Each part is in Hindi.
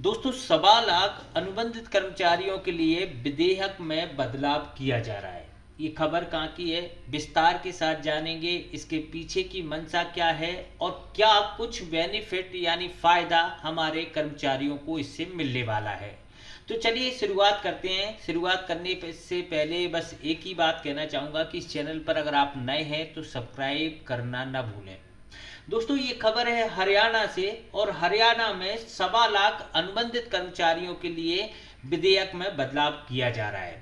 दोस्तों 1.25 लाख अनुबंधित कर्मचारियों के लिए विधेयक में बदलाव किया जा रहा है। ये खबर कहाँ की है, विस्तार के साथ जानेंगे। इसके पीछे की मंशा क्या है और क्या कुछ बेनिफिट यानी फायदा हमारे कर्मचारियों को इससे मिलने वाला है। तो चलिए शुरुआत करते हैं। शुरुआत करने से पहले बस एक ही बात कहना चाहूँगा कि इस चैनल पर अगर आप नए हैं तो सब्सक्राइब करना ना भूलें। दोस्तों ये खबर है हरियाणा से और हरियाणा में 1.25 लाख अनुबंधित कर्मचारियों के लिए विधेयक में बदलाव किया जा रहा है।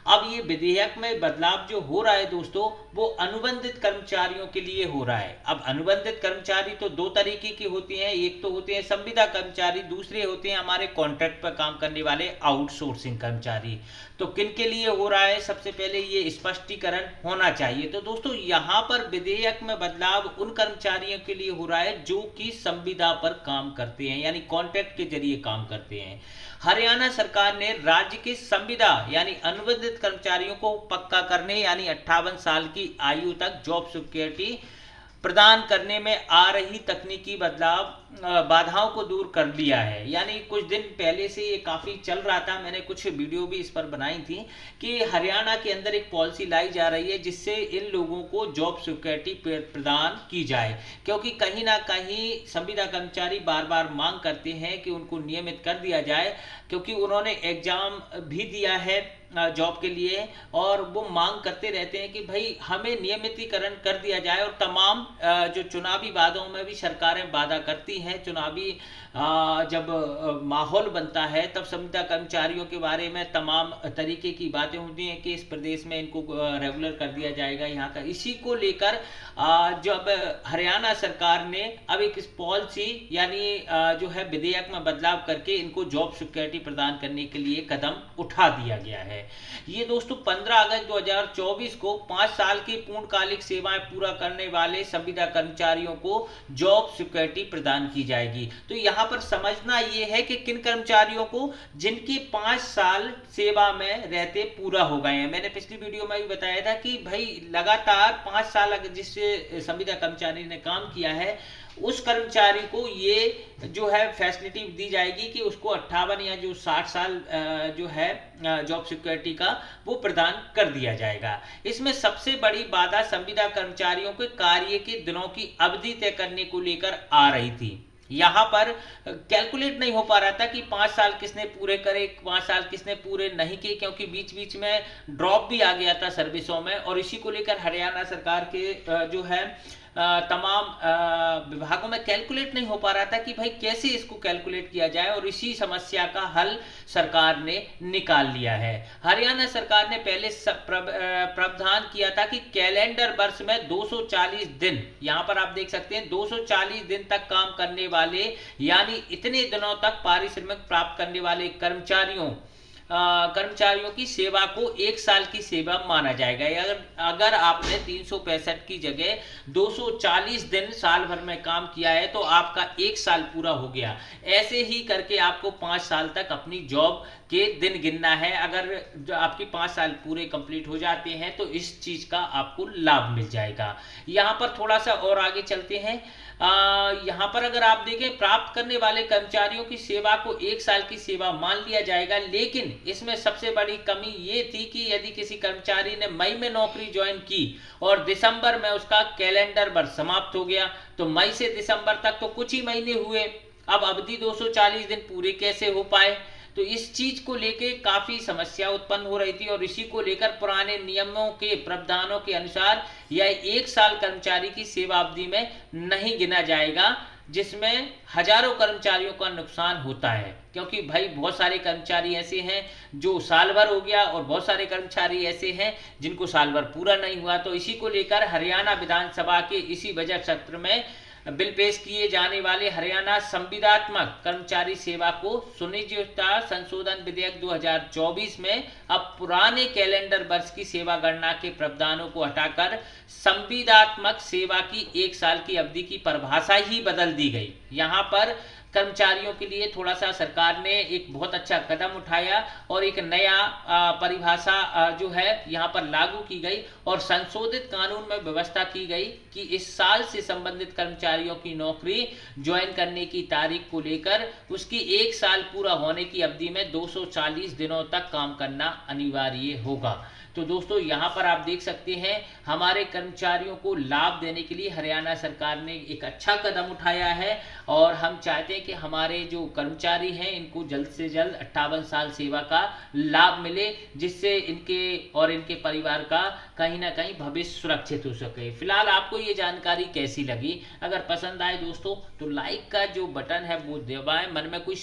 अब ये विधेयक में बदलाव जो हो रहा है दोस्तों, वो अनुबंधित कर्मचारियों के लिए हो रहा है। अब अनुबंधित कर्मचारी तो दो तरीके की होती हैं, एक तो होते हैं संविदा कर्मचारी, दूसरे होते हैं हमारे कॉन्ट्रैक्ट पर काम करने वाले आउटसोर्सिंग कर्मचारी। तो किन के लिए हो रहा है, सबसे पहले ये स्पष्टीकरण होना चाहिए। तो दोस्तों यहाँ पर विधेयक में बदलाव उन कर्मचारियों के लिए हो रहा है जो कि संविदा पर काम करते हैं, यानी कॉन्ट्रैक्ट के जरिए काम करते हैं। हरियाणा सरकार ने राज्य के संविदा यानी अनुबंधित कर्मचारियों को पक्का करने यानी 58 साल की आयु तक जॉब सिक्योरिटी प्रदान करने में आ रही तकनीकी बदलाव बाधाओं को दूर कर लिया है। यानी कुछ दिन पहले से ये काफ़ी चल रहा था, मैंने कुछ वीडियो भी इस पर बनाई थी कि हरियाणा के अंदर एक पॉलिसी लाई जा रही है जिससे इन लोगों को जॉब सिक्योरिटी प्रदान की जाए, क्योंकि कहीं ना कहीं संविदा कर्मचारी बार बार मांग करते हैं कि उनको नियमित कर दिया जाए, क्योंकि उन्होंने एग्जाम भी दिया है जॉब के लिए और वो मांग करते रहते हैं कि भाई हमें नियमितीकरण कर दिया जाए। और तमाम जो चुनावी वादों में भी सरकारें वादा करती हैं, चुनावी जब माहौल बनता है तब संविदा कर्मचारियों के बारे में तमाम तरीके की बातें होती हैं कि इस प्रदेश में इनको रेगुलर कर दिया जाएगा यहाँ का। इसी को लेकर जब हरियाणा सरकार ने अब एक पॉलिसी यानी जो है विधेयक में बदलाव करके इनको जॉब सिक्योरिटी प्रदान करने के लिए कदम उठा दिया गया है। ये दोस्तों 15 अगस्त 2024 को 5 साल की पूर्णकालिक सेवाएं पूरा करने वाले संविदा कर्मचारियों को जॉब सिक्योरिटी प्रदान की जाएगी। तो यहाँ पर समझना ये है कि किन कर्मचारियों को, जिनकी 5 साल सेवा में रहते पूरा हो गए हैं। मैंने पिछली वीडियो में भी बताया था कि भाई लगातार 5 साल जिससे संविदा कर्मचारी ने काम किया है उस कर्मचारी को ये जो है फैसिलिटी दी जाएगी कि उसको 58 या जो 60 साल जो है जॉब सिक्योरिटी का वो प्रदान कर दिया जाएगा। इसमें सबसे बड़ी बाधा संविदा कर्मचारियों के कार्य के दिनों की अवधि तय करने को लेकर आ रही थी। यहाँ पर कैलकुलेट नहीं हो पा रहा था कि 5 साल किसने पूरे करे, 5 साल किसने पूरे नहीं किए, क्योंकि बीच बीच में ड्रॉप भी आ गया था सर्विसों में। और इसी को लेकर हरियाणा सरकार के जो है तमाम विभागों में कैलकुलेट नहीं हो पा रहा था कि भाई कैसे इसको कैलकुलेट किया जाए, और इसी समस्या का हल सरकार ने निकाल लिया है। हरियाणा सरकार ने पहले प्रावधान किया था कि कैलेंडर वर्ष में 240 दिन, यहाँ पर आप देख सकते हैं 240 दिन तक काम करने वाले यानी इतने दिनों तक पारिश्रमिक प्राप्त करने वाले कर्मचारियों की सेवा को 1 साल की सेवा माना जाएगा। अगर आपने 365 की जगह 240 दिन साल भर में काम किया है तो आपका 1 साल पूरा हो गया। ऐसे ही करके आपको 5 साल तक अपनी जॉब के दिन गिनना है। अगर आपकी 5 साल पूरे कंप्लीट हो जाते हैं तो इस चीज का आपको लाभ मिल जाएगा। यहाँ पर थोड़ा सा और आगे चलते हैं। यहाँ पर अगर आप देखें, प्राप्त करने वाले कर्मचारियों की सेवा को 1 साल की सेवा मान लिया जाएगा, लेकिन इसमें सबसे बड़ी कमी ये थी कि यदि किसी कर्मचारी ने मई में नौकरी ज्वाइन की और दिसंबर में उसका कैलेंडर वर्ष समाप्त हो गया, तो मई से दिसंबर तक तो कुछ ही महीने हुए, अब अवधि 240 दिन पूरे कैसे हो पाए। तो इस चीज को लेके काफी समस्या उत्पन्न हो रही थी और इसी को लेकर पुराने नियमों के प्रावधानों के अनुसार यह 1 साल कर्मचारी की सेवा अवधि में नहीं गिना जाएगा, जिसमें हजारों कर्मचारियों का नुकसान होता है। क्योंकि भाई बहुत सारे कर्मचारी ऐसे हैं जो साल भर हो गया और बहुत सारे कर्मचारी ऐसे हैं जिनको साल भर पूरा नहीं हुआ। तो इसी को लेकर हरियाणा विधानसभा के इसी बजट सत्र में बिल पेश किए जाने वाले हरियाणा संविदात्मक कर्मचारी सेवा को सुनिश्चितता संशोधन विधेयक 2024 में अब पुराने कैलेंडर वर्ष की सेवा गणना के प्रावधानों को हटाकर संविदात्मक सेवा की 1 साल की अवधि की परिभाषा ही बदल दी गई। यहाँ पर कर्मचारियों के लिए थोड़ा सा सरकार ने एक बहुत अच्छा कदम उठाया और एक नया परिभाषा जो है यहाँ पर लागू की गई और संशोधित कानून में व्यवस्था की गई कि इस साल से संबंधित कर्मचारियों की नौकरी ज्वाइन करने की तारीख को लेकर उसकी 1 साल पूरा होने की अवधि में 240 दिनों तक काम करना अनिवार्य होगा। तो दोस्तों यहाँ पर आप देख सकते हैं हमारे कर्मचारियों को लाभ देने के लिए हरियाणा सरकार ने एक अच्छा कदम उठाया है और हम चाहते हैं कि हमारे जो कर्मचारी हैं इनको जल्द से जल्द 58 साल सेवा का लाभ मिले, जिससे इनके और इनके परिवार का कहीं ना कहीं भविष्य सुरक्षित हो सके। फिलहाल आपको ये जानकारी कैसी लगी? अगर पसंद आए दोस्तों तो लाइक का जो बटन है वो दबाएं। मन में कोई